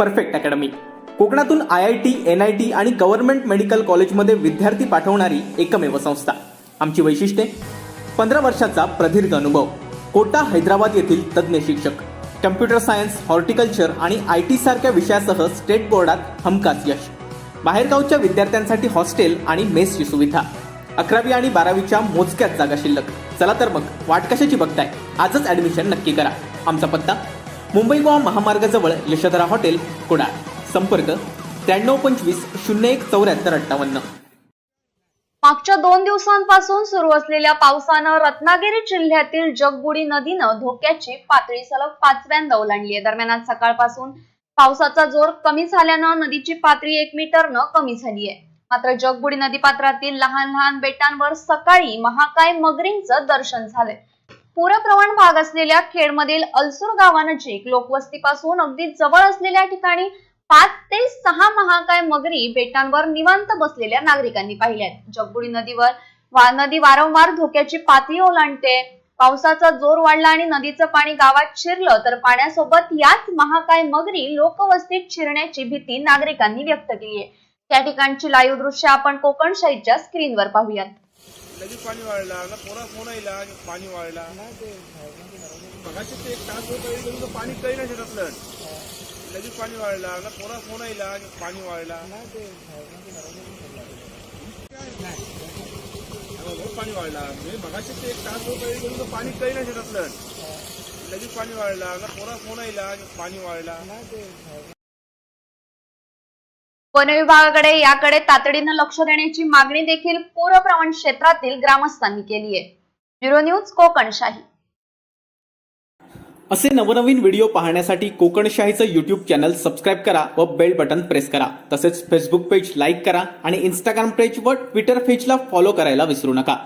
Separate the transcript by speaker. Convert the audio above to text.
Speaker 1: Perfect academy कोकणातून IIT, NIT आणि government medical कॉलेजमध्ये विद्यार्थी पाठवणारी एकमेव संस्था. आमची वैशिष्ट्ये: 15 वर्षाचा प्रदीर्घ अनुभव, कोटा हैदराबाद येथील तज्ज्ञ शिक्षक, कम्प्युटर सायन्स, हॉर्टिकल्चर आणि IT सारख्या विषयासह स्टेट बोर्डात हमखास यश, बाहेरगावच्या विद्यार्थ्यांसाठी हॉस्टेल आणि मेसची सुविधा, 11वी आणि 12वीच्या मोजक्याच जागा शिल्लक. चला तर मग वाट कशाची बघताय, आजच ॲडमिशन नक्की करा. आमचा पत्ता: मुंबई गोवा महामार्गाजवळ यशोधरा हॉटेल, कुडाळ. संपर्क 9325 01 74 58.
Speaker 2: मागच्या 2 दिवसांपासून सुरू असलेल्या पावसानं रत्नागिरी जिल्ह्यातील जगबुडी नदीनं धोक्याची पातळी सलग 5व्यांदा ओलांडली आहे. दरम्यान आज सकाळपासून पावसाचा जोर कमी झाल्यानं नदीची पातळी 1 मीटरनं कमी झाली आहे. मात्र जगबुडी नदीपात्रातील लहान लहान बेटांवर सकाळी महाकाय मगरींचं दर्शन झालंय. पूरप्रवण भाग असलेल्या खेडमधील अलसूर गावानजीक लोकवस्तीपासून अगदी जवळ असलेल्या ठिकाणी 5 ते 6 महाकाय मगरी बेटांवर निवांत बसलेल्या नागरिकांनी पाहिल्यात. जगबुडी नदी वारंवार धोक्याची पातळी ओलांडते. पावसाचा जोर वाढला आणि नदीचं पाणी गावात शिरलं तर पाण्यासोबत याच महाकाय मगरी लोकवस्तीत शिरण्याची भीती नागरिकांनी व्यक्त केली आहे. त्या ठिकाणची लाईव्ह दृश्य आपण कोकण शाहीच्या स्क्रीनवर पाहूयात.
Speaker 3: लगेच पाणी वाढला ना, फोन आला पाणी वाढला मगाशी ते 1 तास होतं पाणी काही नाही शेतातलं. लगेच पाणी वाढला ना, फोन आला पाणी वाढला पाणी वाढला मगाशी ते 1 तास होतं पाणी काही नाही शेतातलं. लगेच पाणी वाढला ना, फोन आला पाणी वाढला.
Speaker 2: वन विभागाकडे याकडे तातडीनं लक्ष देण्याची मागणी देखील पूरप्रवण क्षेत्रातील ग्रामस्थांनी केली आहे. Bureau news Kokanshahi.
Speaker 1: असे नवनवीन व्हिडिओ पाहण्यासाठी कोकणशाहीचं YouTube चॅनल सबस्क्राईब करा व बेल बटन प्रेस करा. तसेच फेसबुक पेज लाईक करा आणि Instagram पेज व ट्विटर पेजला फॉलो करायला विसरू नका.